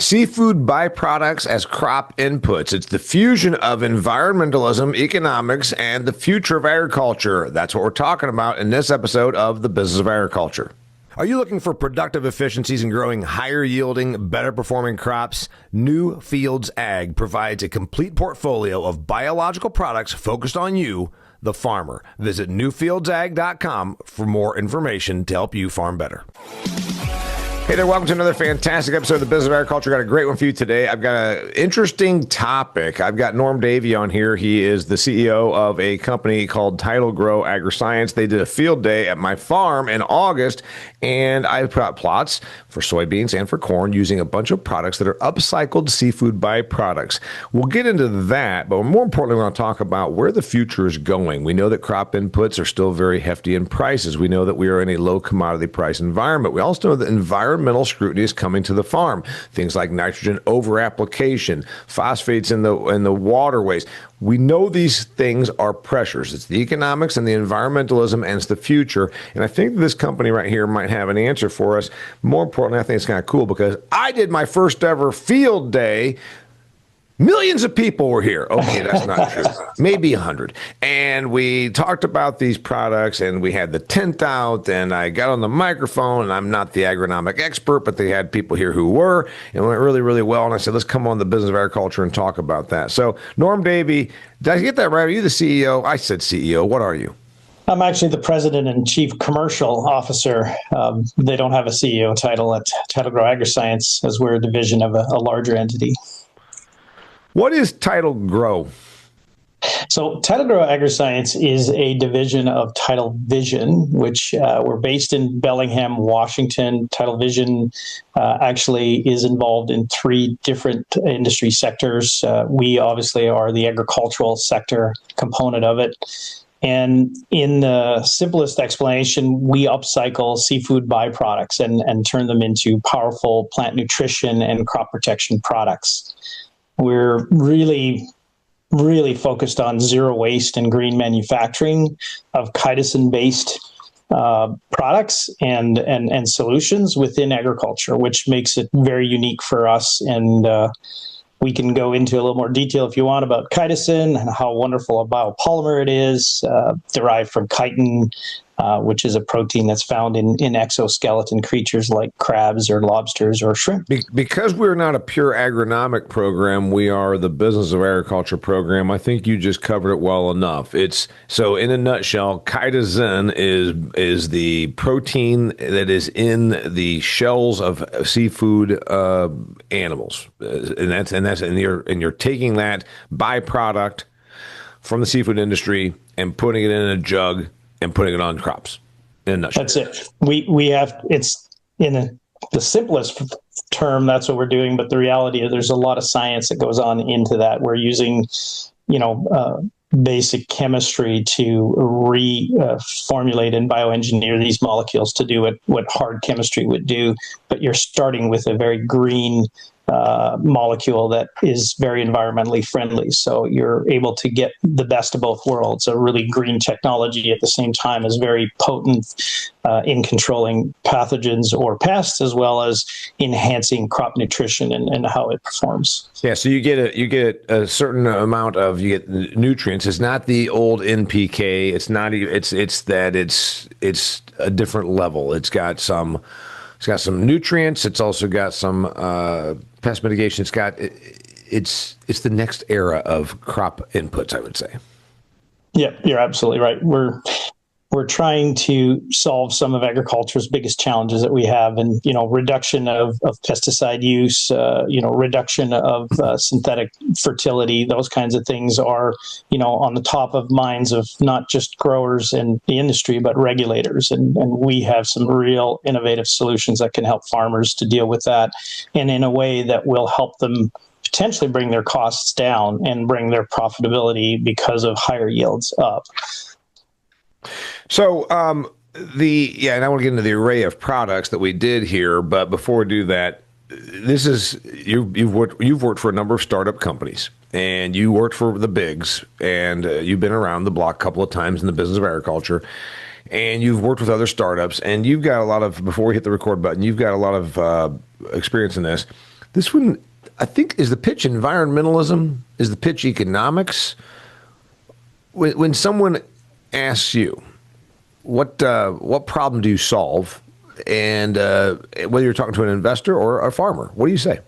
Seafood byproducts as crop inputs. It's the fusion of environmentalism, economics, and the future of agriculture. That's what we're talking about in this episode of The Business of Agriculture. Are you looking for productive efficiencies in growing higher yielding, better performing crops? New Fields Ag provides a complete portfolio of biological products focused on you, the farmer. Visit newfieldsag.com for more information to help you farm better. Hey there, welcome to another fantastic episode of The Business of Agriculture. Got a great one for you today. I've got an interesting topic. I've got Norm Davy on here. He is the CEO of a company called Tidal Grow Agriscience. They did a field day at my farm in August, and I put out plots for soybeans and for corn using a bunch of products that are upcycled seafood byproducts. We'll get into that, but more importantly, we want to talk about where the future is going. We know that crop inputs are still very hefty in prices. We know that we are in a low commodity price environment. We also know that environmental scrutiny is coming to the farm. Things like nitrogen over-application, phosphates in the waterways. We know these things are pressures. It's the economics and the environmentalism, and it's the future. And I think this company right here might have an answer for us. More importantly, I think it's kind of cool because I did my first ever field day. Millions of people were here. Okay, that's not true. Maybe 100. And we talked about these products, and we had the tent out, and I got on the microphone, and I'm not the agronomic expert, but they had people here who were, and it went really, really well. And I said, let's come on The Business of Agriculture and talk about that. So, Norm Davy, did I get that right? Are you the CEO? I said CEO. What are you? I'm actually the president and chief commercial officer. They don't have a CEO title at Tidal Grow Agriscience, as we're a division of a larger entity. What is Tidal Grow? So Tidal Grow Agriscience is a division of Tidal Vision, which we're based in Bellingham, Washington. Tidal Vision actually is involved in 3 different industry sectors. We obviously are the agricultural sector component of it. And in the simplest explanation, we upcycle seafood byproducts and turn them into powerful plant nutrition and crop protection products. We're really focused on zero waste and green manufacturing of chitosan-based products and solutions within agriculture, which makes it very unique for us. And we can go into a little more detail if you want about chitosan and how wonderful a biopolymer it is, derived from chitin, which is a protein that's found in exoskeleton creatures like crabs or lobsters or shrimp. Because we're not a pure agronomic program, we are the Business of Agriculture program. I think you just covered it well enough. So in a nutshell, chitosan is the protein that is in the shells of seafood animals, and you're taking that byproduct from the seafood industry and putting it in a jug and putting it on crops. In a nutshell. That's it. We have, it's in the simplest term, that's what we're doing. But the reality is there's a lot of science that goes on into that. We're using, basic chemistry to reformulate and bioengineer these molecules to do what hard chemistry would do. But you're starting with a very green molecule that is very environmentally friendly. So you're able to get the best of both worlds. A really green technology at the same time is very potent in controlling pathogens or pests, as well as enhancing crop nutrition and how it performs. Yeah, so you get a certain amount of nutrients. It's not the old NPK. It's not. It's a different level. It's got some nutrients. It's also got some pest mitigation. It's the next era of crop inputs, I would say. Yeah, you're absolutely right. We're trying to solve some of agriculture's biggest challenges that we have, and reduction of pesticide use, reduction of synthetic fertility. Those kinds of things are on the top of minds of not just growers and the industry, but regulators. And we have some real innovative solutions that can help farmers to deal with that, and in a way that will help them potentially bring their costs down and bring their profitability because of higher yields up. So, and I want to get into the array of products that we did here, but before we do that, this is you've worked for a number of startup companies, and you worked for the bigs, and you've been around the block a couple of times in the business of agriculture, and you've worked with other startups, and you've got a lot of, before we hit the record button, you've got a lot of experience in this. This one, I think, is the pitch environmentalism? Is the pitch economics? When someone asks you, what problem do you solve? And whether you're talking to an investor or a farmer, what do you say?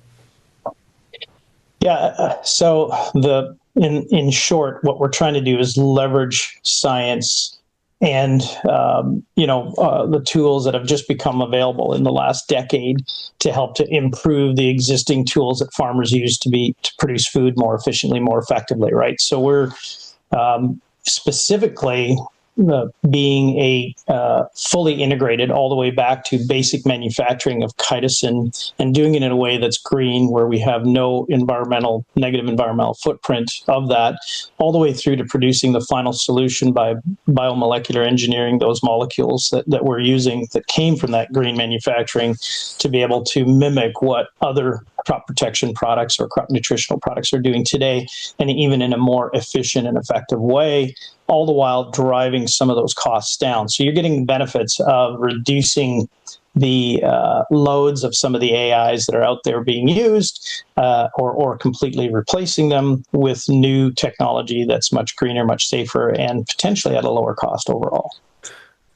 Yeah. So in short, what we're trying to do is leverage science and the tools that have just become available in the last decade to help to improve the existing tools that farmers use to produce food more efficiently, more effectively. Right. So we're specifically being a fully integrated all the way back to basic manufacturing of chitosan and doing it in a way that's green, where we have no negative environmental footprint of that, all the way through to producing the final solution by biomolecular engineering those molecules that we're using that came from that green manufacturing to be able to mimic what other crop protection products or crop nutritional products are doing today, and even in a more efficient and effective way, all the while driving some of those costs down. So you're getting the benefits of reducing the loads of some of the AIs that are out there being used, or completely replacing them with new technology that's much greener, much safer, and potentially at a lower cost overall.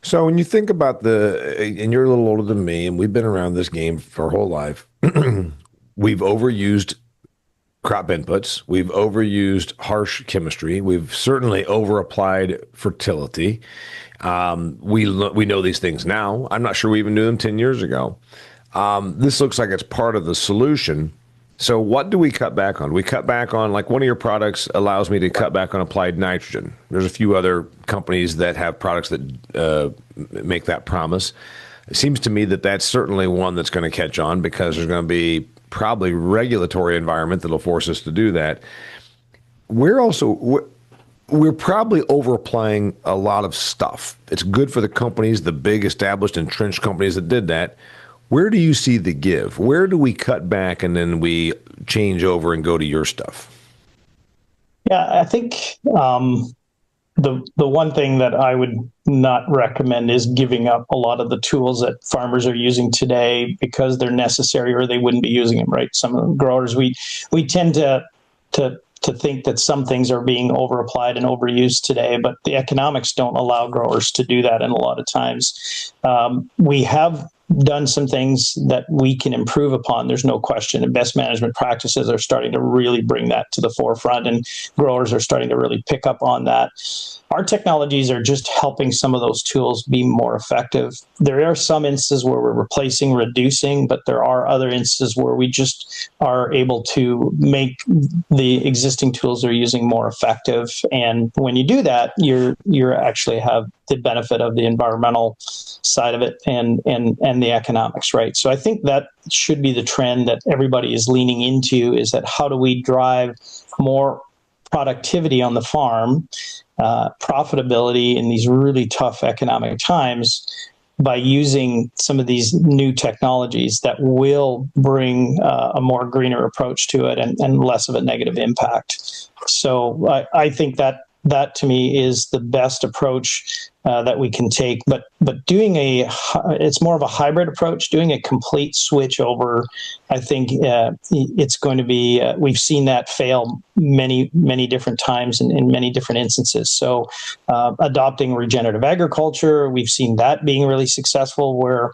So when you think about and you're a little older than me, and we've been around this game for our whole life, we've overused crop inputs. We've overused harsh chemistry. We've certainly over-applied fertility. We know these things now. I'm not sure we even knew them 10 years ago. This looks like it's part of the solution. So what do we cut back on? We cut back on, like, one of your products allows me to cut back on applied nitrogen. There's a few other companies that have products that make that promise. It seems to me that that's certainly one that's going to catch on, because there's going to be probably regulatory environment that'll force us to do that. We're probably over applying a lot of stuff. It's good for the companies, the big established entrenched companies that did that. Where do you see the give? Where do we cut back and then we change over and go to your stuff? Yeah, I think the one thing that I would not recommend is giving up a lot of the tools that farmers are using today because they're necessary, or they wouldn't be using them, right? Some of the growers, we tend to think that some things are being over-applied and overused today, but the economics don't allow growers to do that. And a lot of times we have done some things that we can improve upon. There's no question. And best management practices are starting to really bring that to the forefront, and growers are starting to really pick up on that. Our technologies are just helping some of those tools be more effective. There are some instances where we're replacing, reducing, but there are other instances where we just are able to make the existing tools they're using more effective. And when you do that, you actually have the benefit of the environmental side of it and the economics, right? So I think that should be the trend that everybody is leaning into, is that how do we drive more productivity on the farm, profitability in these really tough economic times, by using some of these new technologies that will bring a more greener approach to it and less of a negative impact. So I think that to me is the best approach that we can take. But doing it's more of a hybrid approach. Doing a complete switch over, I think it's going to be. We've seen that fail many different times in many different instances. So adopting regenerative agriculture, we've seen that being really successful, where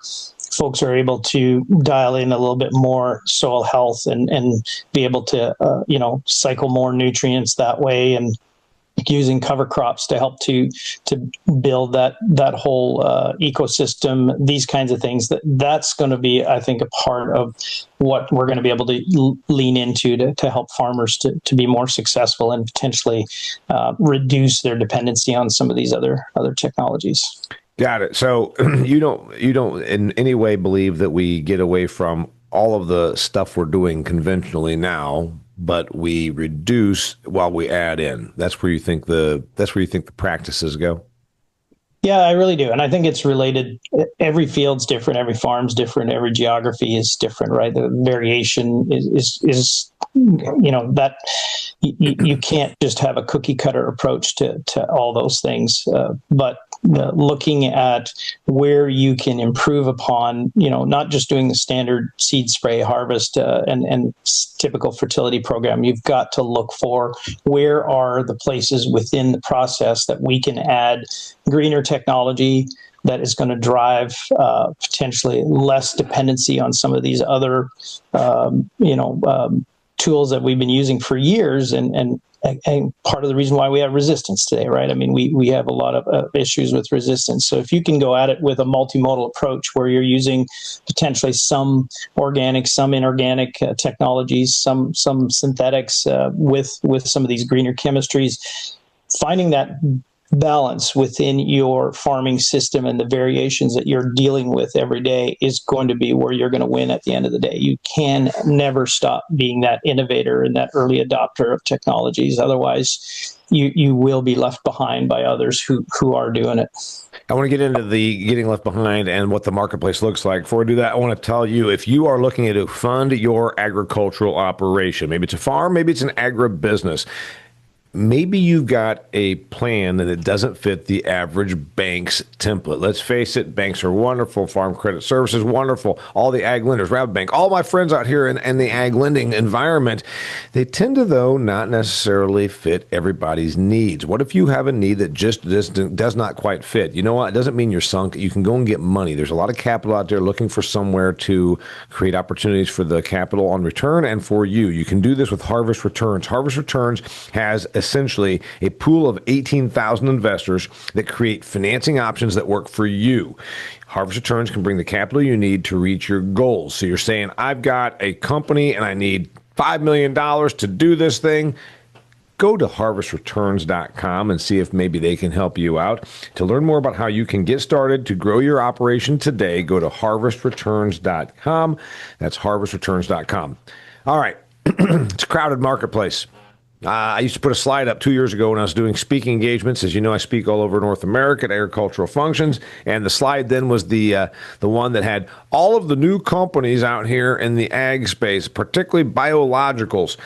folks are able to dial in a little bit more soil health and be able to cycle more nutrients that way, and using cover crops to help to build that whole ecosystem, these kinds of things. That's going to be, I think, a part of what we're going to be able to lean into to help farmers to be more successful and potentially reduce their dependency on some of these other technologies. Got it. So you don't in any way believe that we get away from all of the stuff we're doing conventionally now, but we reduce while we add in. That's where you think the practices go? Yeah, I really do. And I think it's related. Every field's different, every farm's different, every geography is different, right? The variation is that you can't just have a cookie cutter approach to all those things. But looking at where you can improve upon, not just doing the standard seed spray harvest and typical fertility program. You've got to look for where are the places within the process that we can add greener technology that is going to drive potentially less dependency on some of these other, tools that we've been using for years, and part of the reason why we have resistance today, right? I mean, we have a lot of issues with resistance. So if you can go at it with a multimodal approach where you're using potentially some organic, some inorganic technologies, some synthetics with some of these greener chemistries, finding that balance within your farming system and the variations that you're dealing with every day is going to be where you're going to win at the end of the day. You can never stop being that innovator and that early adopter of technologies. Otherwise, you will be left behind by others who are doing it. I want to get into the getting left behind and what the marketplace looks like. Before I do that, I want to tell you, if you are looking to fund your agricultural operation, maybe it's a farm, maybe it's an agribusiness, maybe you've got a plan that it doesn't fit the average bank's template. Let's face it, banks are wonderful. Farm Credit Services, wonderful. All the ag lenders, Rabobank, all my friends out here in the ag lending environment, they tend to, though, not necessarily fit everybody's needs. What if you have a need that just does not quite fit? You know what? It doesn't mean you're sunk. You can go and get money. There's a lot of capital out there looking for somewhere to create opportunities for the capital on return and for you. You can do this with Harvest Returns. Harvest Returns has essentially a pool of 18,000 investors that create financing options that work for you. Harvest Returns can bring the capital you need to reach your goals. So you're saying, I've got a company and I need $5 million to do this thing. Go to harvestreturns.com and see if maybe they can help you out. To learn more about how you can get started to grow your operation today, go to harvestreturns.com. That's harvestreturns.com. All right. It's a crowded marketplace. I used to put a slide up 2 years ago when I was doing speaking engagements. As you know, I speak all over North America at agricultural functions, and the slide then was the one that had all of the new companies out here in the ag space, particularly biologicals.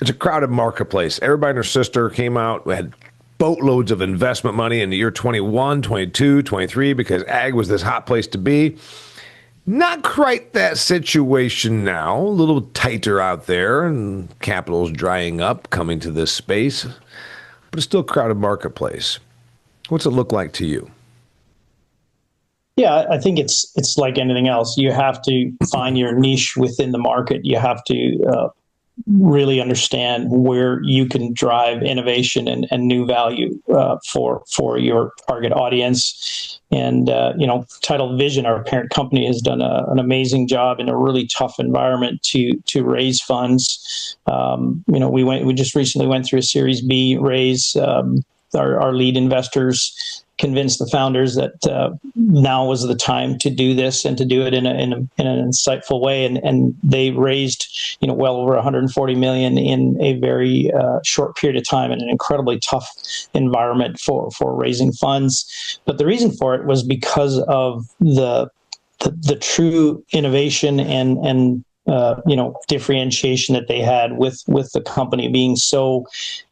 It's a crowded marketplace. Everybody and their sister came out, had boatloads of investment money in the year 21, 22, 23, because ag was this hot place to be. Not quite that situation now, a little tighter out there, and capital's drying up, coming to this space, but it's still a crowded marketplace. What's it look like to you? Yeah, I think it's like anything else. You have to find your niche within the market. You have to really understand where you can drive innovation and new value for your target audience. And Title Vision, our parent company, has done an amazing job in a really tough environment to raise funds. We just recently went through a Series B raise. Our lead investors convinced the founders that now was the time to do this and to do it in an insightful way, and they raised well over 140 million in a very short period of time in an incredibly tough environment for raising funds. But the reason for it was because of the true innovation and differentiation that they had with the company being so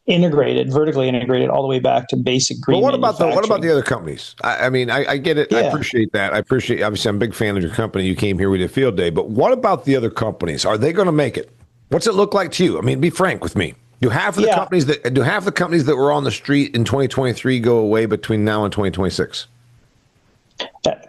integrated, vertically integrated, all the way back to basic green. But what about the other companies? I mean, I get it. Yeah. I appreciate that. Obviously, I'm a big fan of your company. You came here, we did a field day. But what about the other companies? Are they going to make it? What's it look like to you? I mean, be frank with me. Do half the companies that were on the street in 2023 go away between now and 2026?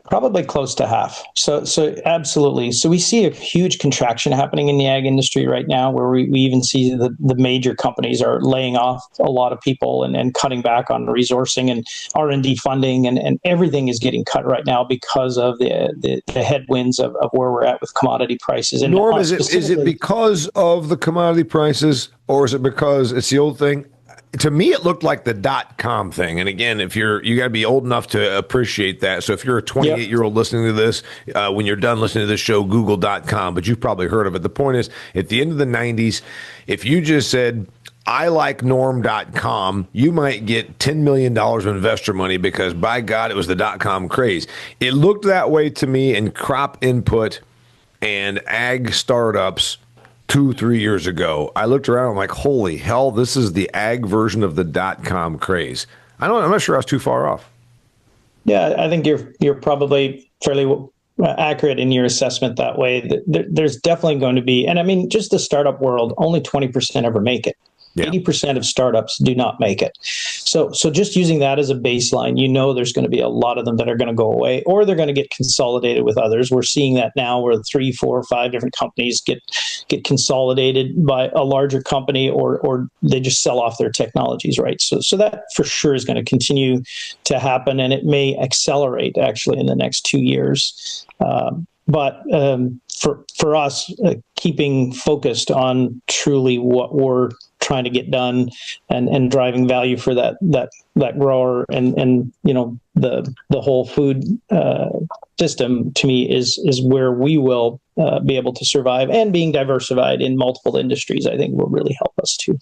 Probably close to half. So absolutely. So we see a huge contraction happening in the ag industry right now, where we even see the major companies are laying off a lot of people and cutting back on resourcing and R&D funding, and everything is getting cut right now because of the headwinds of where we're at with commodity prices. And Norm, is it because of the commodity prices, or is it because it's the old thing? To me, it looked like the .com thing. And again, you got to be old enough to appreciate that. So if you're a 28-year-old listening to this, when you're done listening to this show, Google .com, but you've probably heard of it. The point is, at the end of the 90s, if you just said, I like Norm.com, you might get $10 million of investor money because, by God, it was the .com craze. It looked that way to me in crop input and ag startups 2-3 years ago. I looked around, I'm like, holy hell, this is the ag version of the .com craze. I'm not sure I was too far off. Yeah, I think you're probably fairly accurate in your assessment that way. There's definitely going to be, and I mean, just the startup world, only 20% ever make it. Yeah. 80% of startups do not make it. So just using that as a baseline, there's going to be a lot of them that are going to go away, or they're going to get consolidated with others. We're seeing that now, where 3, 4, 5 different companies get consolidated by a larger company, or they just sell off their technologies, right? So that for sure is going to continue to happen, and it may accelerate actually in the next 2 years. But for us, keeping focused on truly what we're trying to get done, and driving value for that grower, and the whole food system, to me is where we will be able to survive, and being diversified in multiple industries, I think, will really help us too.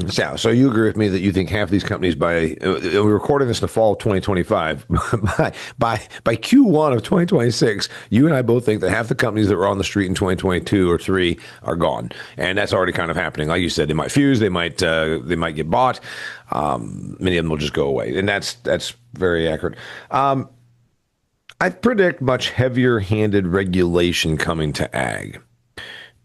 So you agree with me that you think half these companies, we're recording this in the fall of 2025, by Q1 of 2026, you and I both think that half the companies that were on the street in 2022 or 3 are gone, and that's already kind of happening. Like you said, they might fuse, they might get bought, many of them will just go away, and that's very accurate. I predict much heavier-handed regulation coming to ag.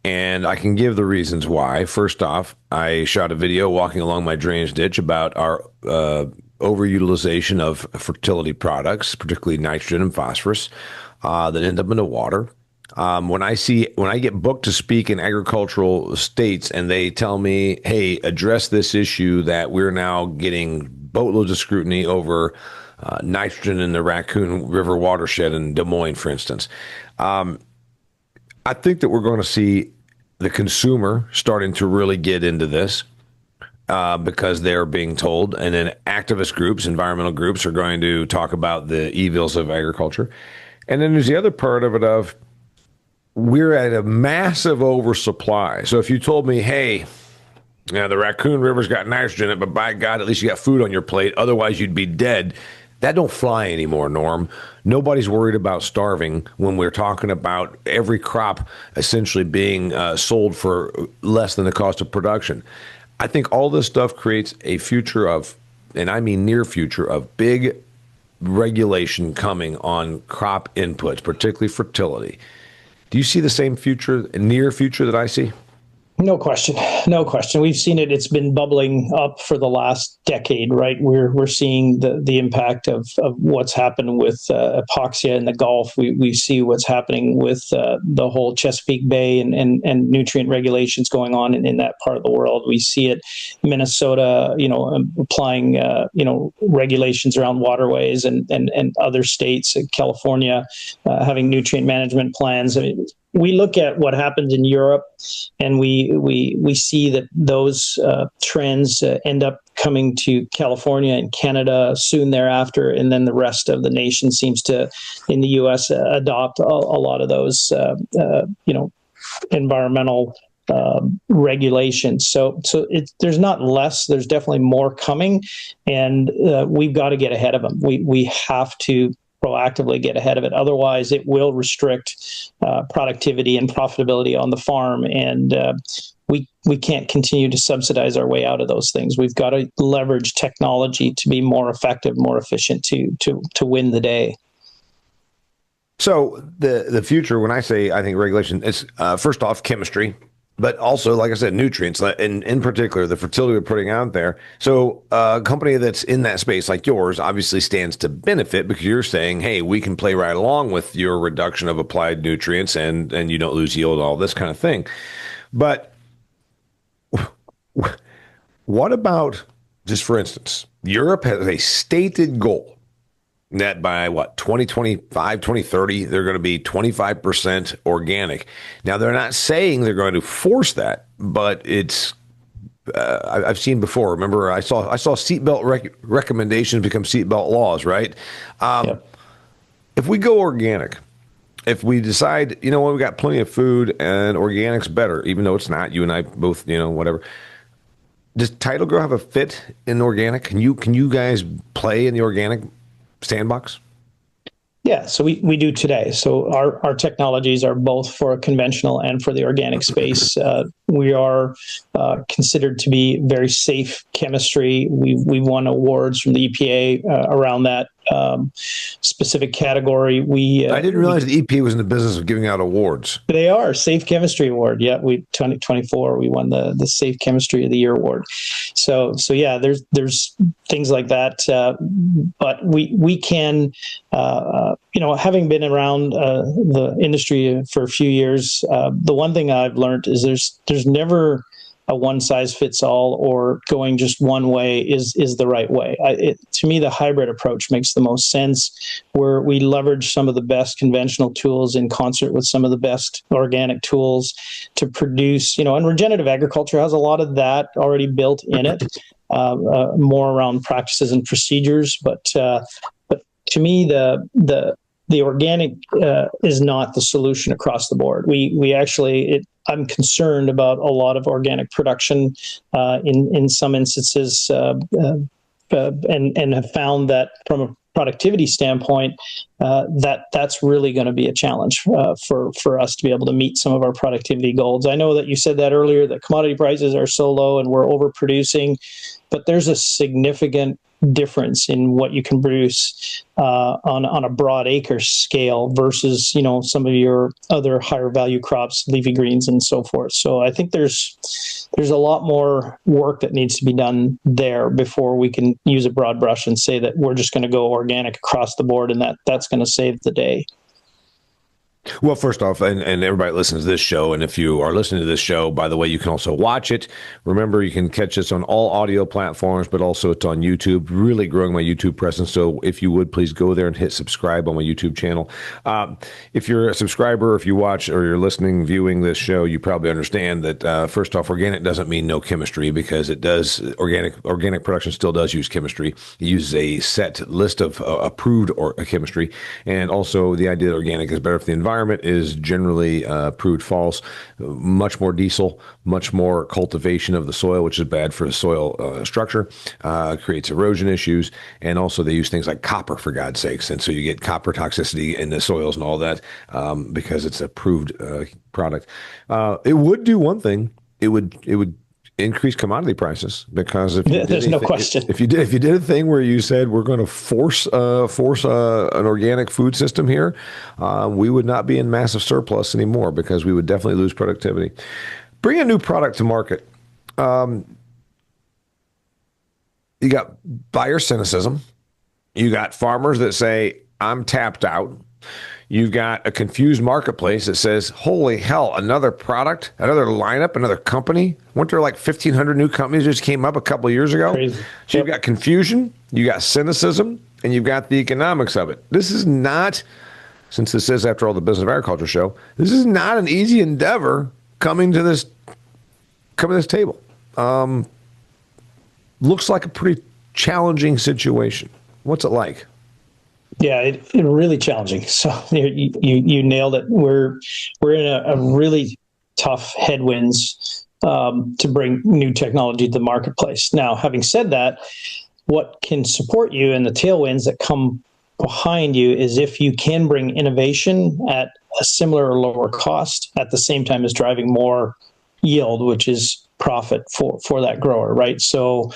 And I can give the reasons why. First off, I shot a video walking along my drainage ditch about our overutilization of fertility products, particularly nitrogen and phosphorus, that end up in the water. When I get booked to speak in agricultural states and they tell me, hey, address this issue that we're now getting boatloads of scrutiny over nitrogen in the Raccoon River watershed in Des Moines, for instance. I think that we're going to see the consumer starting to really get into this because they're being told, and then activist groups, environmental groups, are going to talk about the evils of agriculture. And then there's the other part of it of we're at a massive oversupply. So if you told me, hey, the Raccoon River's got nitrogen in it, but by God, at least you got food on your plate, otherwise you'd be dead. That don't fly anymore, Norm. Nobody's worried about starving when we're talking about every crop essentially being sold for less than the cost of production. I think all this stuff creates a future of, and I mean near future, of big regulation coming on crop inputs, particularly fertility. Do you see the same future, near future, that I see? No question. No question. We've seen it. It's been bubbling up for the last decade, right? We're seeing the impact of what's happened with epoxia in the Gulf. We see what's happening with the whole Chesapeake Bay and nutrient regulations going on in that part of the world. We see it, Minnesota, applying, regulations around waterways, and other states, California, having nutrient management plans. I mean, we look at what happens in Europe, and we see that those trends end up coming to California and Canada soon thereafter, and then the rest of the nation seems to, in the U.S., adopt a lot of those, environmental regulations. So there's not less. There's definitely more coming, and we've got to get ahead of them. We have to proactively get ahead of it. Otherwise, it will restrict productivity and profitability on the farm, and we can't continue to subsidize our way out of those things. We've got to leverage technology to be more effective, more efficient to win the day. So the future, when I say I think regulation, is first off chemistry, but also, like I said, nutrients, and in particular, the fertility we're putting out there. So a company that's in that space like yours obviously stands to benefit because you're saying, hey, we can play right along with your reduction of applied nutrients and you don't lose yield, all this kind of thing. But what about, just for instance, Europe has a stated goal that by 2025, 2030, they're going to be 25% organic. Now, they're not saying they're going to force that, but it's, I've seen before. Remember, I saw seatbelt recommendations become seatbelt laws, right? Yep. If we go organic, if we decide, we got plenty of food and organic's better, even though it's not, you and I both, whatever. Does Title Grow have a fit in organic? Can you guys play in the organic sandbox? Yeah, so we do today. So our technologies are both for conventional and for the organic space. We are considered to be very safe chemistry. We won awards from the EPA around that specific category. I didn't realize the EP was in the business of giving out awards. They are Safe Chemistry Award. Yeah, 2024 we won the Safe Chemistry of the Year award. So yeah, there's things like that. But we can, having been around the industry for a few years, the one thing I've learned is there's never a one size fits all, or going just one way is the right way. To me, the hybrid approach makes the most sense, where we leverage some of the best conventional tools in concert with some of the best organic tools to produce, and regenerative agriculture has a lot of that already built in it, more around practices and procedures. But to me, the organic is not the solution across the board. We actually, I'm concerned about a lot of organic production in some instances, and have found that from a productivity standpoint, that's really going to be a challenge for us to be able to meet some of our productivity goals. I know that you said that earlier, that commodity prices are so low and we're overproducing, but there's a significant difference in what you can produce on a broad acre scale versus some of your other higher value crops, leafy greens and so forth. So I think there's a lot more work that needs to be done there before we can use a broad brush and say that we're just going to go organic across the board and that's going to save the day. Well, first off, and everybody listens to this show, and if you are listening to this show, by the way, you can also watch it. Remember, you can catch us on all audio platforms, but also it's on YouTube, really growing my YouTube presence. So if you would, please go there and hit subscribe on my YouTube channel. If you're a subscriber, if you watch or you're listening, viewing this show, you probably understand that, first off, organic doesn't mean no chemistry, because it does. Organic production still does use chemistry. It uses a set list of approved chemistry. And also the idea that organic is better for the environment is generally proved false. Much more diesel, much more cultivation of the soil, which is bad for the soil structure, creates erosion issues. And also they use things like copper, for God's sakes. And so you get copper toxicity in the soils and all that because it's a proved product. It would do one thing. It would increase commodity prices, because there's no question. If you did a thing where you said we're going to force an organic food system here, we would not be in massive surplus anymore, because we would definitely lose productivity. Bring a new product to market. You got buyer cynicism. You got farmers that say, I'm tapped out. You've got a confused marketplace that says, holy hell, another product, another lineup, another company. Weren't there like 1,500 new companies just came up a couple of years ago? Crazy. So you've got confusion, you got cynicism, and you've got the economics of it. This is not, since this is, after all, the Business of Agriculture show, this is not an easy endeavor coming to this table. Looks like a pretty challenging situation. What's it like? Yeah, it's really challenging. So you nailed it. We're in a really tough headwinds to bring new technology to the marketplace. Now, having said that, what can support you and the tailwinds that come behind you is if you can bring innovation at a similar or lower cost at the same time as driving more yield, which is profit for that grower, right? So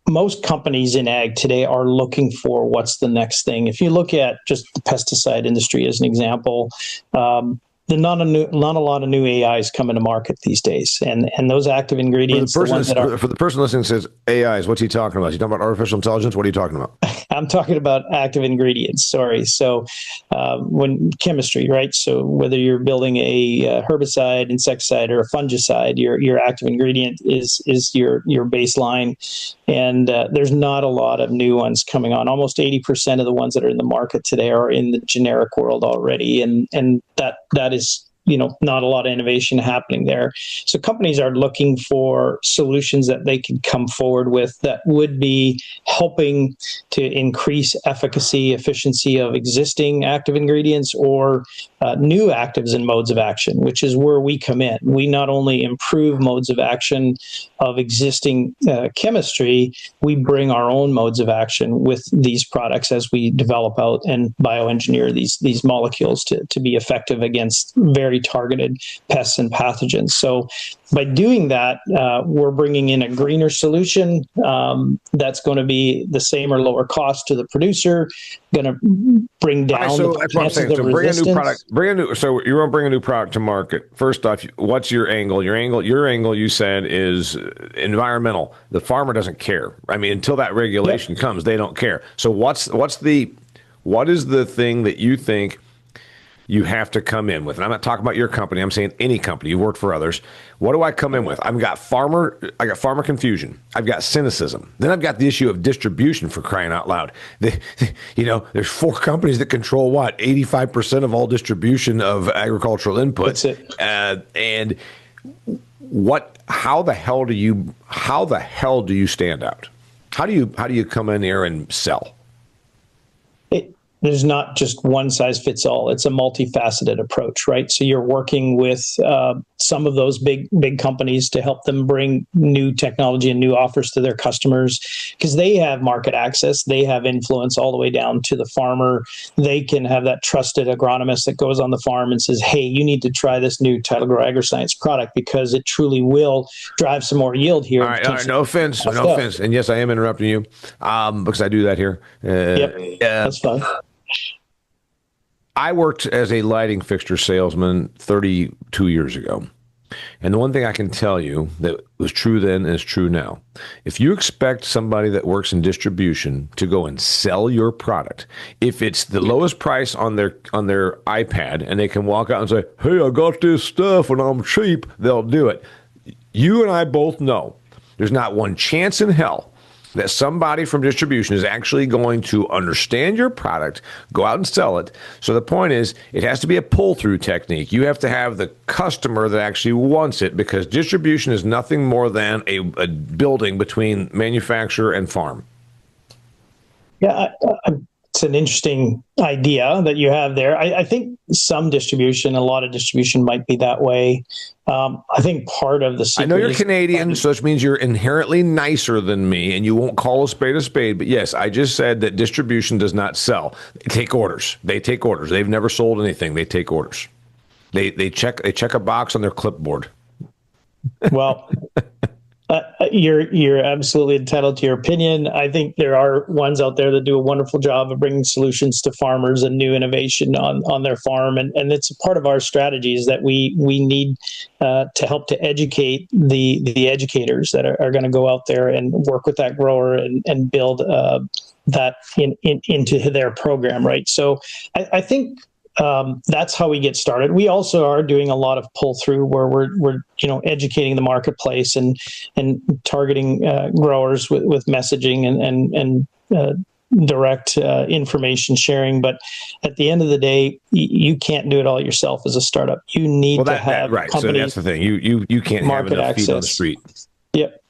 most companies in ag today are looking for what's the next thing. If you look at just the pesticide industry as an example, there's not a lot of new AIs coming to market these days, and those active ingredients. For the person listening says AIs, what's he talking about? Is he talking about artificial intelligence? What are you talking about? I'm talking about active ingredients. Sorry. So when chemistry, right? So whether you're building a herbicide, insecticide, or a fungicide, your active ingredient is your baseline, and there's not a lot of new ones coming on. Almost 80% of the ones that are in the market today are in the generic world already, and that is not a lot of innovation happening there. So companies are looking for solutions that they can come forward with that would be helping to increase efficacy, efficiency of existing active ingredients, or new actives and modes of action, which is where we come in. We not only improve modes of action of existing chemistry, we bring our own modes of action with these products as we develop out and bioengineer these molecules to be effective against very very targeted pests and pathogens. So by doing that, we're bringing in a greener solution that's going to be the same or lower cost to the producer, going to bring down so the that's what I'm chances saying. of So bring a resistance. new product, so you want to bring a new product to market. First off, what's your angle? Your angle you said is environmental. The farmer doesn't care. I mean, until that regulation comes, they don't care. So what is the thing that you think you have to come in with? And I'm not talking about your company. I'm saying any company. You worked for others. What do I come in with? I got farmer confusion. I've got cynicism. Then I've got the issue of distribution, for crying out loud. There's 4 companies that control 85% of all distribution of agricultural inputs. That's it. And how the hell do you stand out? How do you come in here and sell? There's not just one size fits all. It's a multifaceted approach, right? So you're working with some of those big companies to help them bring new technology and new offers to their customers, because they have market access, they have influence all the way down to the farmer. They can have that trusted agronomist that goes on the farm and says, hey, you need to try this new Title Grow AgriScience product because it truly will drive some more yield here. All right, no offense. And yes, I am interrupting you because I do that here. That's fine. I worked as a lighting fixture salesman 32 years ago. And the one thing I can tell you that was true then is true now. If you expect somebody that works in distribution to go and sell your product, if it's the lowest price on their iPad and they can walk out and say, hey, I got this stuff and I'm cheap, they'll do it. You and I both know there's not one chance in hell that somebody from distribution is actually going to understand your product, go out and sell it. So the point is, it has to be a pull-through technique. You have to have the customer that actually wants it, because distribution is nothing more than a building between manufacturer and farm. Yeah, it's an interesting idea that you have there. I think some distribution, a lot of distribution might be that way. I think part of the secret, I know you're Canadian, so this means you're inherently nicer than me, and you won't call a spade. But yes, I just said that distribution does not sell. They take orders. They've never sold anything. They take orders. They check a box on their clipboard. Well, you're absolutely entitled to your opinion. I think there are ones out there that do a wonderful job of bringing solutions to farmers and new innovation on their farm, and it's a part of our strategies that we need to help to educate the educators that are going to go out there and work with that grower and build that into their program, right? So I think that's how we get started. We also are doing a lot of pull through where we're educating the marketplace and targeting growers with messaging and direct information sharing. But at the end of the day, you can't do it all yourself as a startup. You need to have right. So that's the thing. You can't have enough feet on the street. Yep.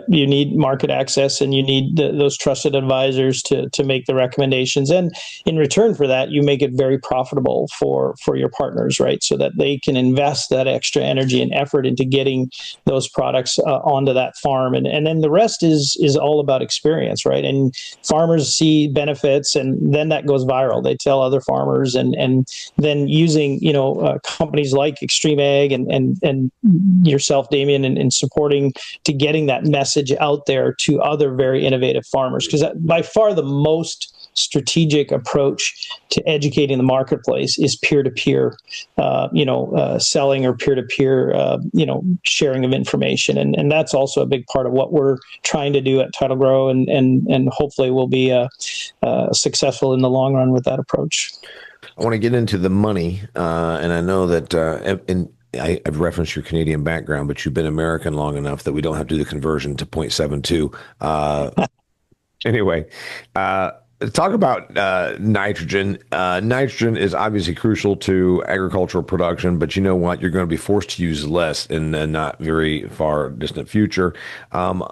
You need market access, and you need those trusted advisors to make the recommendations. And in return for that, you make it very profitable for your partners, right? So that they can invest that extra energy and effort into getting those products onto that farm. And then the rest is all about experience, right? And farmers see benefits, and then that goes viral. They tell other farmers, and then using, companies like XtremeAg and yourself, Damian, and supporting to getting that message out there to other very innovative farmers, because by far the most strategic approach to educating the marketplace is peer-to-peer selling, or peer-to-peer sharing of information, and that's also a big part of what we're trying to do at Title Grow, and hopefully we'll be successful in the long run with that approach. I want to get into the money, and I know that I've referenced your Canadian background, but you've been American long enough that we don't have to do the conversion to 0.72. Anyway, talk about nitrogen. Nitrogen is obviously crucial to agricultural production, but you know what? You're going to be forced to use less in the not very far distant future.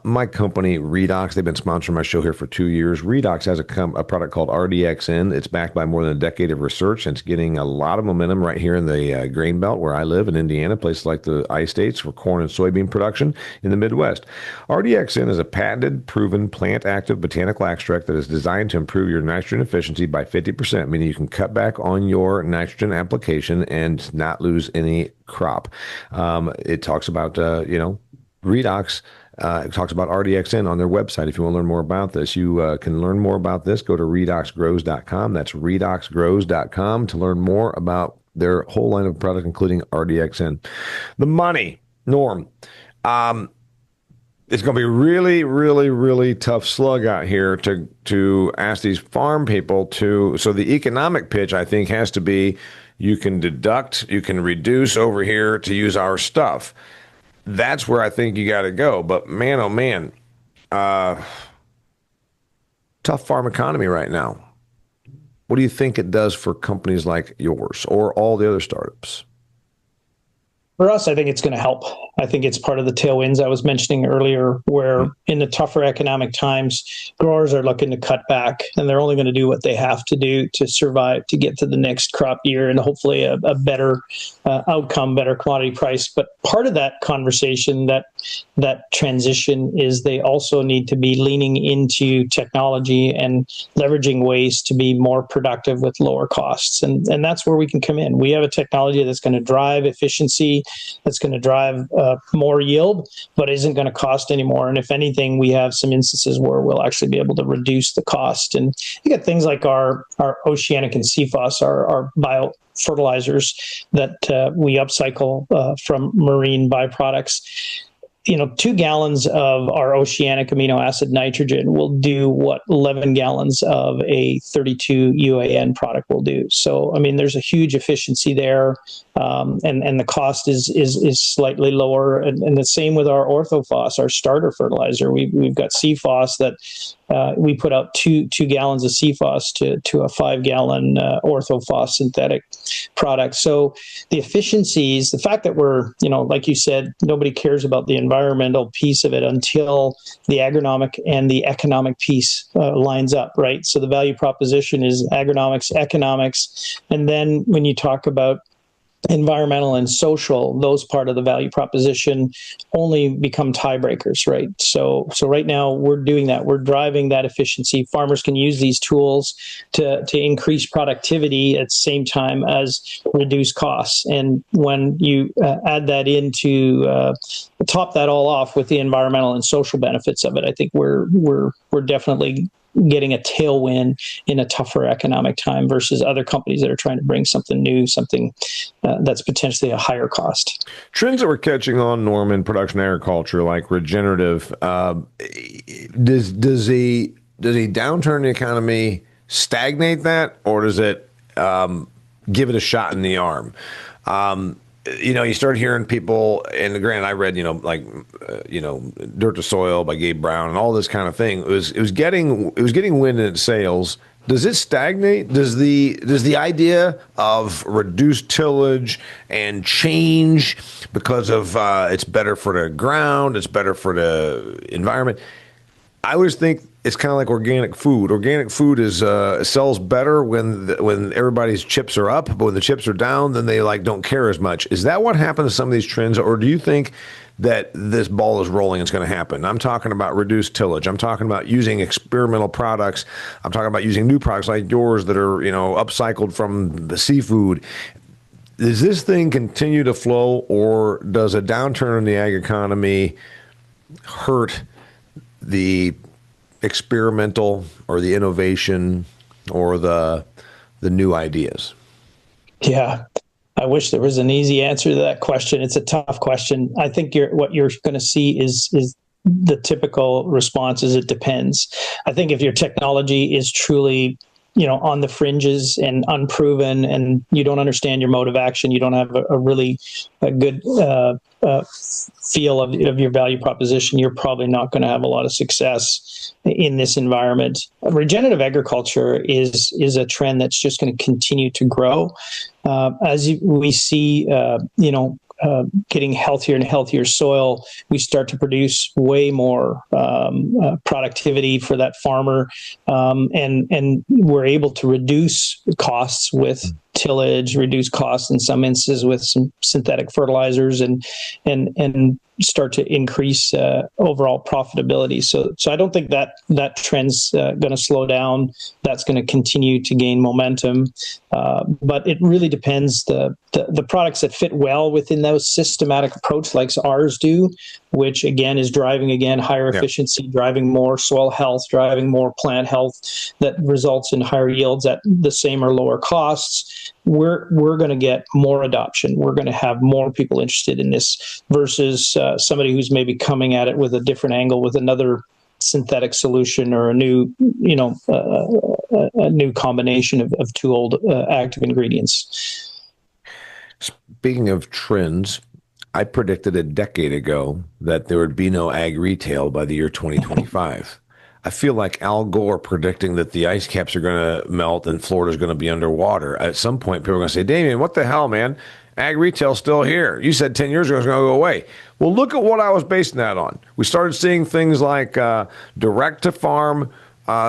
My company, Redox, they've been sponsoring my show here for 2 years. Redox has a product called RDXN. It's backed by more than a decade of research, and it's getting a lot of momentum right here in the grain belt where I live in Indiana, places like the I-States for corn and soybean production in the Midwest. RDXN is a patented, proven, plant-active botanical extract that is designed to improve improve your nitrogen efficiency by 50%, meaning you can cut back on your nitrogen application and not lose any crop. It talks about, redox. It talks about RDXN on their website. If you want to learn more about this, you can learn more about this. Go to redoxgrows.com. That's redoxgrows.com to learn more about their whole line of product, including RDXN. The money, Norm. It's going to be really, really, really tough slug out here to ask these farm people to. So the economic pitch, I think, has to be you can deduct, you can reduce over here to use our stuff. That's where I think you got to go. But man, oh man, tough farm economy right now. What do you think it does for companies like yours or all the other startups? For us, I think it's going to help. I think it's part of the tailwinds I was mentioning earlier, where in the tougher economic times, growers are looking to cut back, and they're only going to do what they have to do to survive, to get to the next crop year and hopefully a better outcome, better commodity price. But part of that conversation, that transition, is they also need to be leaning into technology and leveraging ways to be more productive with lower costs. And that's where we can come in. We have a technology that's going to drive efficiency, that's going to drive more yield, but isn't going to cost anymore. And if anything, we have some instances where we'll actually be able to reduce the cost. And you get things like our Oceanic and SeaPhos, our bio fertilizers that we upcycle from marine byproducts. 2 gallons of our oceanic amino acid nitrogen will do what 11 gallons of a 32 UAN product will do. So, I mean, there's a huge efficiency there, and the cost is slightly lower. And the same with our orthophos, our starter fertilizer. We've got SeaPhos that we put out two gallons of SeaPhos to a 5-gallon orthophos synthetic product. So the efficiencies, the fact that we're, like you said, nobody cares about the environmental piece of it until the agronomic and the economic piece lines up, right? So the value proposition is agronomics, economics, and then when you talk about environmental and social, those part of the value proposition only become tiebreakers, right? So right now we're doing that. We're driving that efficiency. Farmers can use these tools to increase productivity at the same time as reduce costs. And when you add that into top that all off with the environmental and social benefits of it, I think we're definitely getting a tailwind in a tougher economic time versus other companies that are trying to bring something new, something that's potentially a higher cost. Trends that we're catching on, Norm, in production agriculture, like regenerative, does a downturn in the economy stagnate that, or does it give it a shot in the arm? You start hearing people, and granted, I read, Dirt to Soil by Gabe Brown and all this kind of thing. It was getting wind in its sails. Does it stagnate? Does the idea of reduced tillage and change because of it's better for the ground, it's better for the environment? I always think it's kind of like organic food. Organic food is sells better when everybody's chips are up, but when the chips are down, then they don't care as much. Is that what happens to some of these trends, or do you think that this ball is rolling? It's going to happen. I'm talking about reduced tillage. I'm talking about using experimental products. I'm talking about using new products like yours that are upcycled from the seafood. Does this thing continue to flow, or does a downturn in the ag economy hurt the experimental or the innovation or the new ideas? Yeah, I wish there was an easy answer to that question. It's a tough question. I think what you're going to see is the typical response is it depends. I think if your technology is truly on the fringes and unproven, and you don't understand your mode of action, you don't have a good feel of your value proposition, you're probably not going to have a lot of success in this environment. Regenerative agriculture is a trend that's just going to continue to grow as we see getting healthier and healthier soil. We start to produce way more productivity for that farmer, and we're able to reduce costs with tillage, reduce costs in some instances with some synthetic fertilizers, and start to increase overall profitability. So I don't think that trend's going to slow down. That's going to continue to gain momentum. But it really depends. The products that fit well within those systematic approach like ours do, which again is driving higher efficiency, driving more soil health, driving more plant health, that results in higher yields at the same or lower costs. We're going to get more adoption. We're going to have more people interested in this versus somebody who's maybe coming at it with a different angle with another synthetic solution or a new, a new combination of two old active ingredients. Speaking of trends, I predicted a decade ago that there would be no ag retail by the year 2025. I feel like Al Gore predicting that the ice caps are going to melt and Florida's going to be underwater. At some point, people are going to say, Damian, what the hell, man? Ag retail's still here. You said 10 years ago it was going to go away. Well, look at what I was basing that on. We started seeing things like direct-to-farm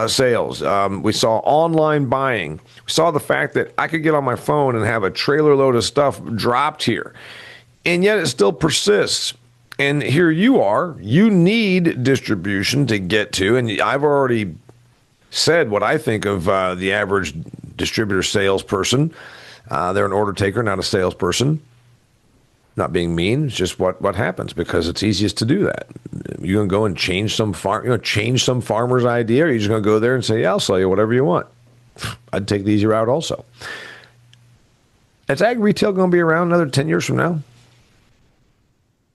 sales. We saw online buying. We saw the fact that I could get on my phone and have a trailer load of stuff dropped here. And yet it still persists. And here you are. You need distribution to get to. And I've already said what I think of the average distributor salesperson. They're an order taker, not a salesperson. Not being mean, it's just what happens because it's easiest to do that. You're going to go and change some farmer's idea, or you're just going to go there and say, yeah, I'll sell you whatever you want. I'd take the easy route also. Is ag retail going to be around another 10 years from now?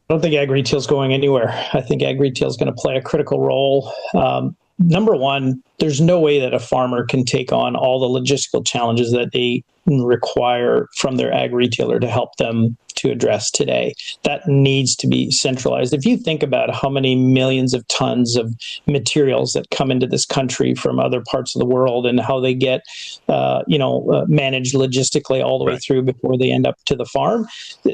I don't think ag retail is going anywhere. I think ag retail is going to play a critical role. Number one, there's no way that a farmer can take on all the logistical challenges that they require from their ag retailer to help them to address today. That needs to be centralized. If you think about how many millions of tons of materials that come into this country from other parts of the world and how they get, managed logistically all the way through before they end up to the farm,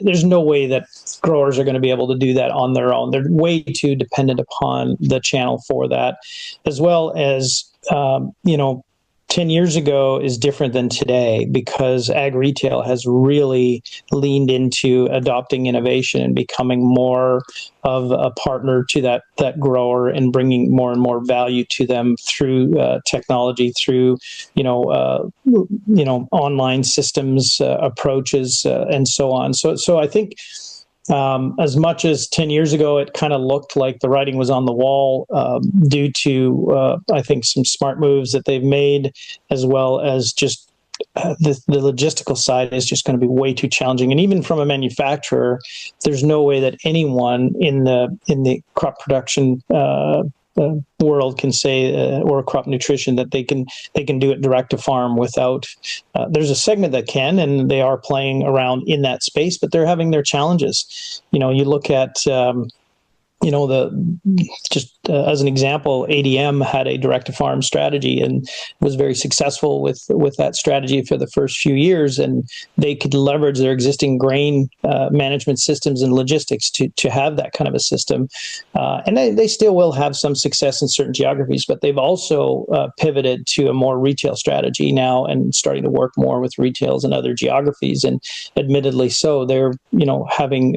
there's no way that growers are going to be able to do that on their own. They're way too dependent upon the channel for that, as well as 10 years ago is different than today because ag retail has really leaned into adopting innovation and becoming more of a partner to that grower and bringing more and more value to them through technology, through online systems approaches and so on. So I think. As much as 10 years ago, it kind of looked like the writing was on the wall due to, I think, some smart moves that they've made, as well as just the logistical side is just going to be way too challenging. And even from a manufacturer, there's no way that anyone in the crop production world can say, or crop nutrition, that they can do it direct to farm without. There's a segment that can, and they are playing around in that space, but they're having their challenges. You look at. As an example, ADM had a direct-to-farm strategy and was very successful with that strategy for the first few years, and they could leverage their existing grain management systems and logistics to have that kind of a system. And they still will have some success in certain geographies, but they've also pivoted to a more retail strategy now and starting to work more with retails in other geographies. And admittedly so, they're having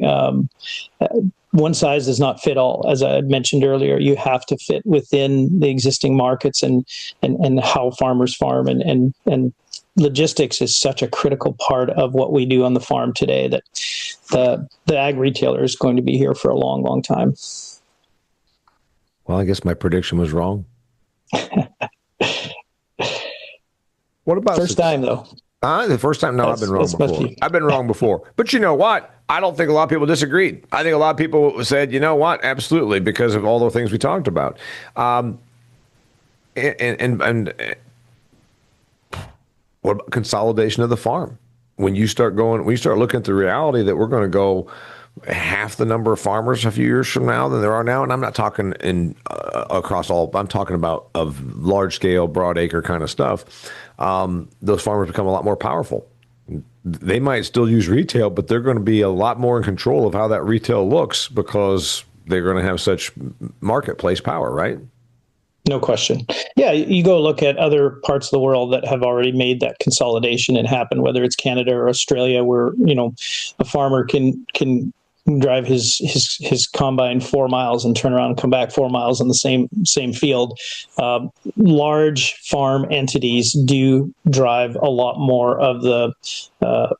one size does not fit all. As I had mentioned earlier, you have to fit within the existing markets and how farmers farm, and logistics is such a critical part of what we do on the farm today that the ag retailer is going to be here for a long, long time. Well, I guess my prediction was wrong. What about first time though? The first time? No, I've been wrong before. I've been wrong before. But you know what? I don't think a lot of people disagreed. I think a lot of people said, you know what? Absolutely, because of all the things we talked about. And what about consolidation of the farm? When you start looking at the reality that we're going to go half the number of farmers a few years from now than there are now, and I'm not talking across all. I'm talking about of large scale, broad acre kind of stuff. Those farmers become a lot more powerful. They might still use retail, but they're going to be a lot more in control of how that retail looks because they're going to have such marketplace power, right? No question. Yeah, you go look at other parts of the world that have already made that consolidation and happen, whether it's Canada or Australia, where a farmer can drive his combine 4 miles and turn around and come back 4 miles on the same field. Large farm entities do drive a lot more of the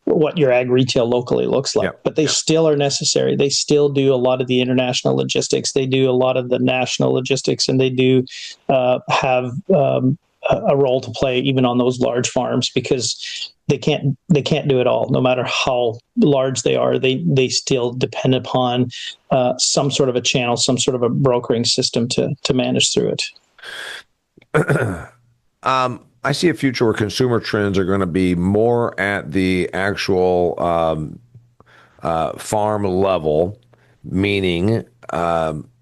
what your ag retail locally looks like, but they still are necessary. They still do a lot of the international logistics. They do a lot of the national logistics, and they do have a role to play even on those large farms, because they can't do it all. No matter how large they are, they still depend upon some sort of a channel, some sort of a brokering system to manage through it. I see a future where consumer trends are going to be more at the actual farm level, meaning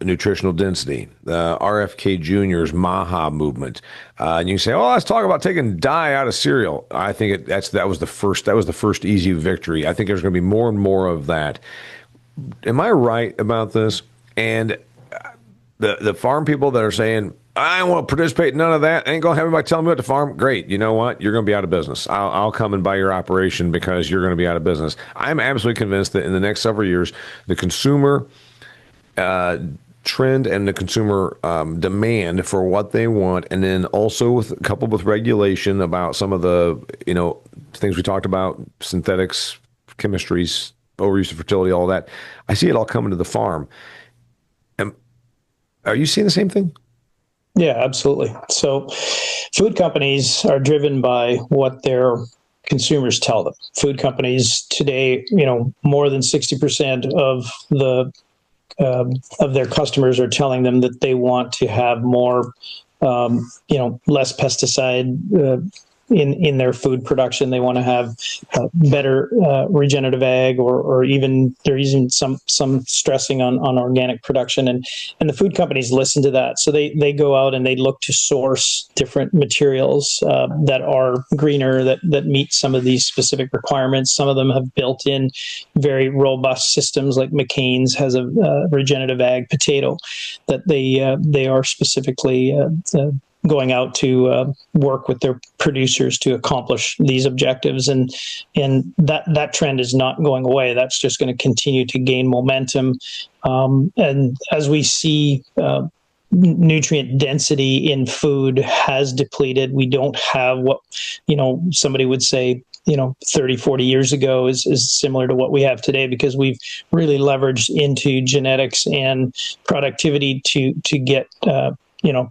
nutritional density, the RFK Jr.'s Maha movement. And you say, "Oh, let's talk about taking dye out of cereal." I think that was the first easy victory. I think there's going to be more and more of that. Am I right about this? And the farm people that are saying, "I don't want to participate in none of that. I ain't going to have anybody telling me what to farm." Great. You know what? You're going to be out of business. I'll come and buy your operation because you're going to be out of business. I'm absolutely convinced that in the next several years, the consumer trend and the consumer demand for what they want, and then also coupled with regulation about some of the things we talked about, synthetics, chemistries, overuse of fertility, all that. I see it all coming to the farm. Are you seeing the same thing? Yeah, absolutely. So food companies are driven by what their consumers tell them. Food companies today, more than 60% of their customers are telling them that they want to have more, less pesticide in their food production. They want to have better regenerative ag, or even they're using some stressing on organic production, and the food companies listen to that. So they go out and they look to source different materials that are greener, that meet some of these specific requirements. Some of them have built in very robust systems, like McCain's has a regenerative ag potato that they are specifically going out to work with their producers to accomplish these objectives, and that trend is not going away. That's just going to continue to gain momentum, and as we see, nutrient density in food has depleted. We don't have what somebody would say 30, 40 years ago is similar to what we have today, because we've really leveraged into genetics and productivity to get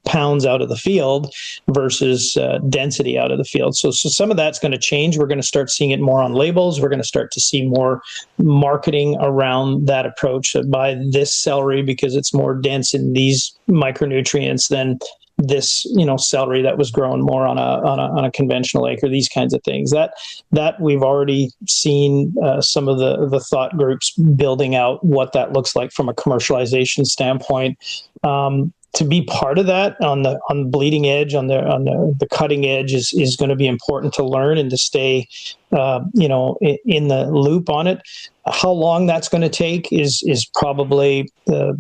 pounds out of the field versus density out of the field. So some of that's going to change. We're going to start seeing it more on labels. We're going to start to see more marketing around that approach. Buy this celery because it's more dense in these micronutrients than this celery that was grown more on a conventional acre. These kinds of things that we've already seen some of the thought groups building out what that looks like from a commercialization standpoint. To be part of that on the bleeding edge, on the cutting edge is going to be important to learn and to stay in the loop on it. How long that's going to take is probably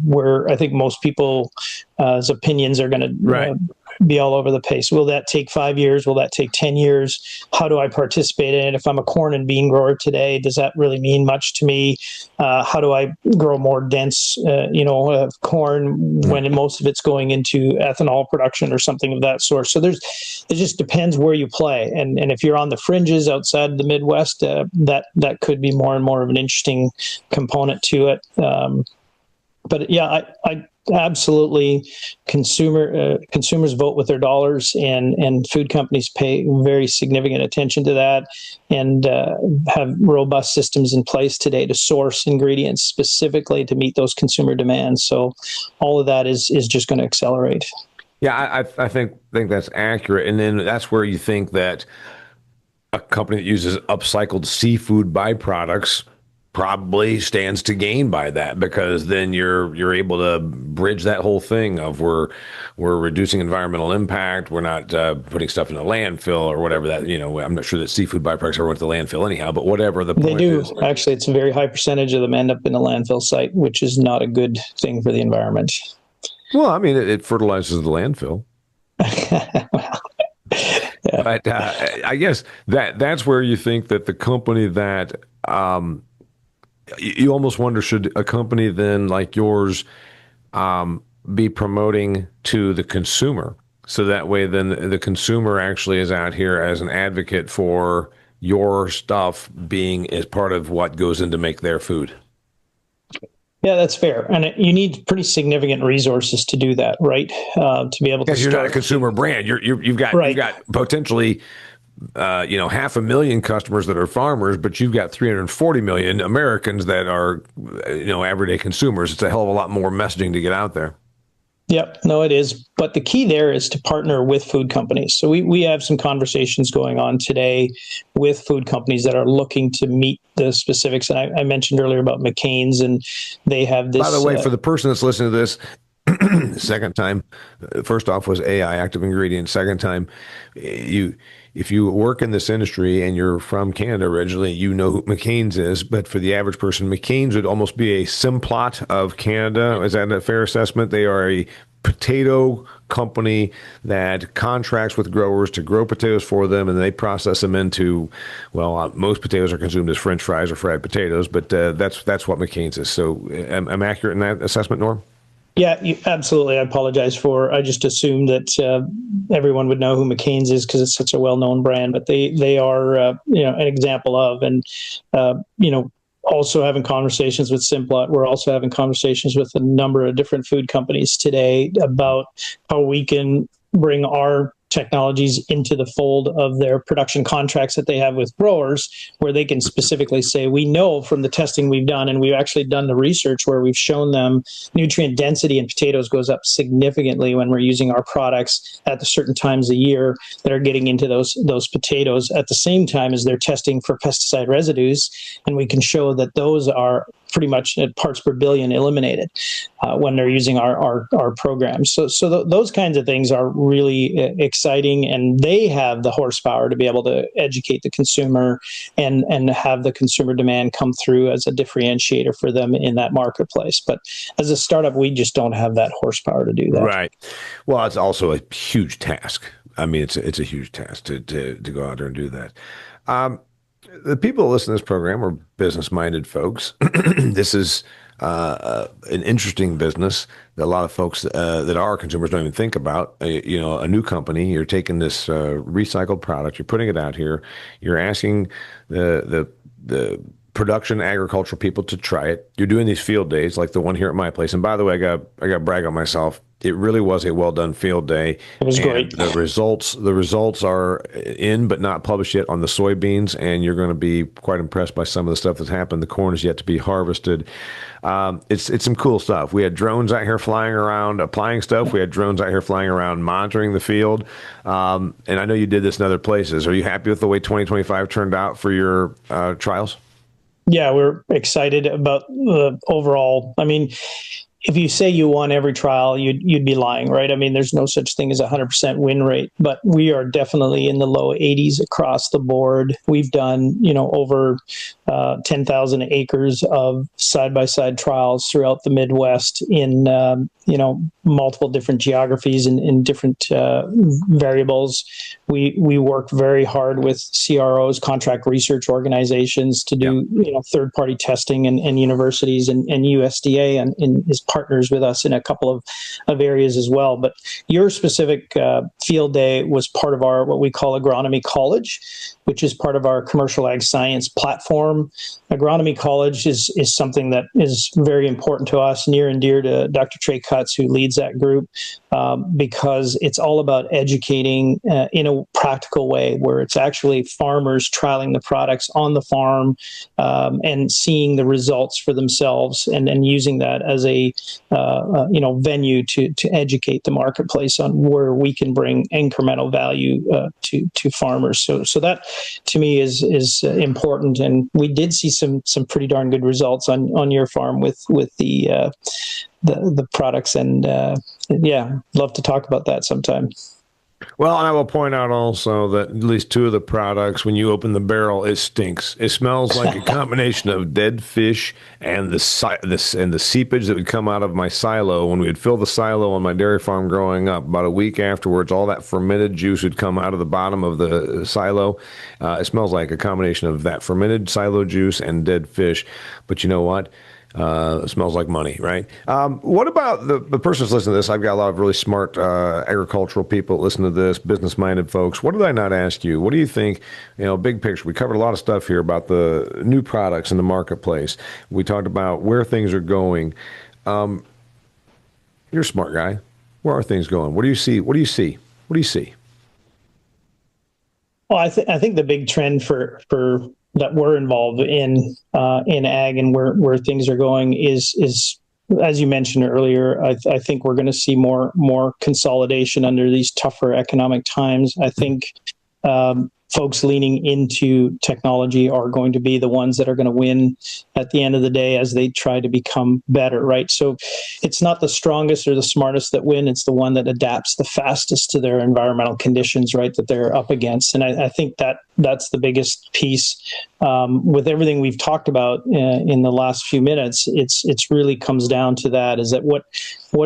where I think most people's opinions are going to be all over the place. Will that take 5 years? Will that take 10 years? How do I participate in it? If I'm a corn and bean grower today, does that really mean much to me? How do I grow more dense, corn when most of it's going into ethanol production or something of that sort? So it just depends where you play. And if you're on the fringes outside the Midwest, that could be more and more of an interesting component to it. But yeah, I absolutely consumers vote with their dollars, and food companies pay very significant attention to that, and have robust systems in place today to source ingredients specifically to meet those consumer demands. So all of that is just going to accelerate. Yeah, I think that's accurate. And then that's where you think that a company that uses upcycled seafood byproducts probably stands to gain by that, because then you're able to bridge that whole thing of we're reducing environmental impact, we're not putting stuff in the landfill or whatever that, I'm not sure that seafood byproducts ever went to the landfill anyhow, but whatever the point is. They do. Actually, it's a very high percentage of them end up in the landfill site, which is not a good thing for the environment. Well, I mean, it fertilizes the landfill. Yeah. But I guess that's where you think that the company that you almost wonder, should a company then like yours be promoting to the consumer? So that way, then the consumer actually is out here as an advocate for your stuff being as part of what goes in to make their food. Yeah, that's fair. And you need pretty significant resources to do that, right? To be able to Because you're not a start. consumer brand. You've Right. got potentially 500,000 customers that are farmers, but you've got 340 million Americans that are everyday consumers. It's a hell of a lot more messaging to get out there. Yep, no, it is. But the key there is to partner with food companies. So we have some conversations going on today with food companies that are looking to meet the specifics. And I mentioned earlier about McCain's, and they have this. By the way, for the person that's listening to this, second time, first off was AI, active ingredient. Second time, if you work in this industry and you're from Canada originally, you know who McCain's is. But for the average person, McCain's would almost be a Simplot of Canada. Is that a fair assessment? They are a potato company that contracts with growers to grow potatoes for them, and they process them into, most potatoes are consumed as French fries or fried potatoes, but that's what McCain's is. So I'm accurate in that assessment, Norm? Yeah, absolutely. I just assumed that everyone would know who McCain's is because it's such a well-known brand, but they are an example of, and also having conversations with Simplot. We're also having conversations with a number of different food companies today about how we can bring our technologies into the fold of their production contracts that they have with growers, where they can specifically say, we know from the testing we've done, and we've actually done the research where we've shown them nutrient density in potatoes goes up significantly when we're using our products at the certain times of year that are getting into those potatoes at the same time as they're testing for pesticide residues. And we can show that those are pretty much at parts per billion eliminated when they're using our programs. So those kinds of things are really exciting, and they have the horsepower to be able to educate the consumer and have the consumer demand come through as a differentiator for them in that marketplace. But as a startup, we just don't have that horsepower to do that. Right. Well, it's also a huge task. I mean, it's a huge task to go out there and do that. The people that listen to this program are business-minded folks. This is an interesting business that a lot of folks that are consumers don't even think about. A new company, you're taking this recycled product, you're putting it out here, you're asking the production agricultural people to try it. You're doing these field days like the one here at my place. And by the way, I got to brag on myself. It really was a well done field day. It was great. The results are in but not published yet on the soybeans, and you're going to be quite impressed by some of the stuff that's happened. The corn is yet to be harvested. It's some cool stuff. We had drones out here flying around applying stuff. We had drones out here flying around monitoring the field. And I know you did this in other places. Are you happy with the way 2025 turned out for your trials? Yeah, we're excited about the overall. I mean, if you say you won every trial, you'd be lying, right? I mean, there's no such thing as a 100% win rate, but we are definitely in the low 80s across the board. We've done, over 10,000 acres of side-by-side trials throughout the Midwest in, multiple different geographies and in different variables. We work very hard with CROs, contract research organizations, to do third-party testing, and universities and USDA and is partners with us in a couple of areas as well. But your specific field day was part of our what we call Agronomy College, which is part of our commercial ag science platform. Agronomy College is something that is very important to us, near and dear to Dr. Trey Cutts, who leads that group, because it's all about educating in a practical way, where it's actually farmers trialing the products on the farm and seeing the results for themselves, and using that as a venue to educate the marketplace on where we can bring incremental value to farmers. So that to me is important, and we did see some pretty darn good results on your farm with the products, and love to talk about that sometime. Well, and I will point out also that at least two of the products, when you open the barrel, it stinks. It smells like a combination of dead fish and the seepage that would come out of my silo when we would fill the silo on my dairy farm growing up. About a week afterwards, all that fermented juice would come out of the bottom of the silo. It smells like a combination of that fermented silo juice and dead fish. But you know what? It smells like money, right? What about the person that's listening to this? I've got a lot of really smart agricultural people that listen to this, business-minded folks. What did I not ask you? What do you think, big picture? We covered a lot of stuff here about the new products in the marketplace. We talked about where things are going. You're a smart guy. Where are things going? What do you see? What do you see? What do you see? Well, I think the big trend for that we're involved in ag and where things are going is as you mentioned earlier. I think we're going to see more consolidation under these tougher economic times. I think folks leaning into technology are going to be the ones that are going to win at the end of the day as they try to become better, right? So it's not the strongest or the smartest that win. It's the one that adapts the fastest to their environmental conditions, right, that they're up against. And I think that's the biggest piece. With everything we've talked about in the last few minutes, it's really comes down to that, is that what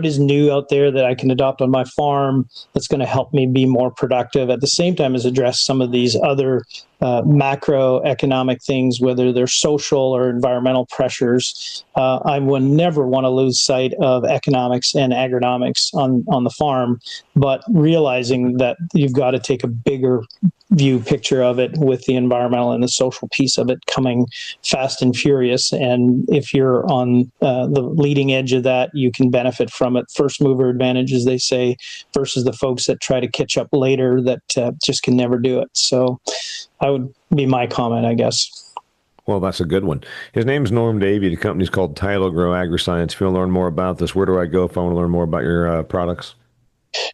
is new out there that I can adopt on my farm that's going to help me be more productive at the same time as address some of these other macroeconomic things, whether they're social or environmental pressures. I would never want to lose sight of economics and agronomics on the farm, but realizing that you've got to take a bigger view picture of it with the environmental and the social piece of it coming fast and furious. And if you're on the leading edge of that, you can benefit from it. First mover advantage, as they say, versus the folks that try to catch up later that just can never do it. So that would be my comment, I guess. Well, that's a good one. His name's Norm Davy. The company's called Tidal Grow Agriscience. If you want to learn more about this, where do I go if I want to learn more about your products?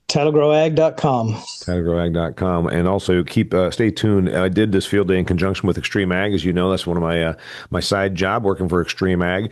TidalGrowAg.com. TidalGrowAg.com. And also stay tuned. I did this field day in conjunction with XtremeAg. As you know, that's one of my side job working for XtremeAg.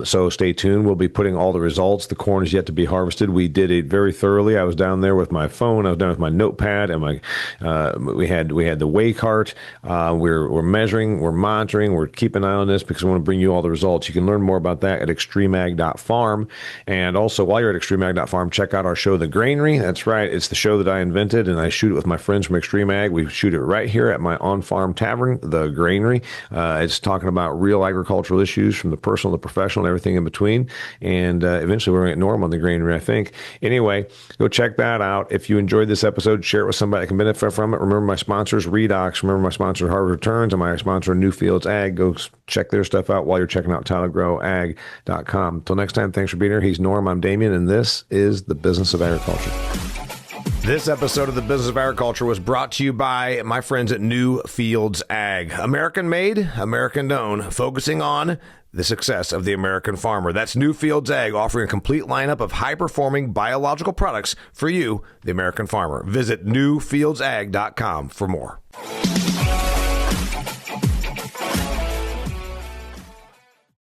So stay tuned. We'll be putting all the results. The corn is yet to be harvested. We did it very thoroughly. I was down there with my phone. I was down with my notepad, and we had the weigh cart. We're measuring, we're monitoring, we're keeping an eye on this because we want to bring you all the results. You can learn more about that at XtremeAg.farm. And also, while you're at XtremeAg.farm, check out our show, The Granary. That's right. It's the show that I invented, and I shoot it with my friends from XtremeAg. We shoot it right here at my on-farm tavern, The Granary. It's talking about real agricultural issues from the personal to professional and everything in between. And eventually we're going to get Norm on The Granary, I think. Anyway, go check that out. If you enjoyed this episode, share it with somebody that can benefit from it. Remember my sponsors, Redox. Remember my sponsor, Harvard Returns, and my sponsor, New Fields Ag. Go check their stuff out while you're checking out TidalGrowAg.com. Until next time, thanks for being here. He's Norm. I'm Damian, and this is The Business of Agriculture. This episode of The Business of Agriculture was brought to you by my friends at New Fields Ag. American made, American owned, focusing on the success of the American farmer. That's New Fields Ag, offering a complete lineup of high-performing biological products for you, the American farmer. Visit newfieldsag.com for more.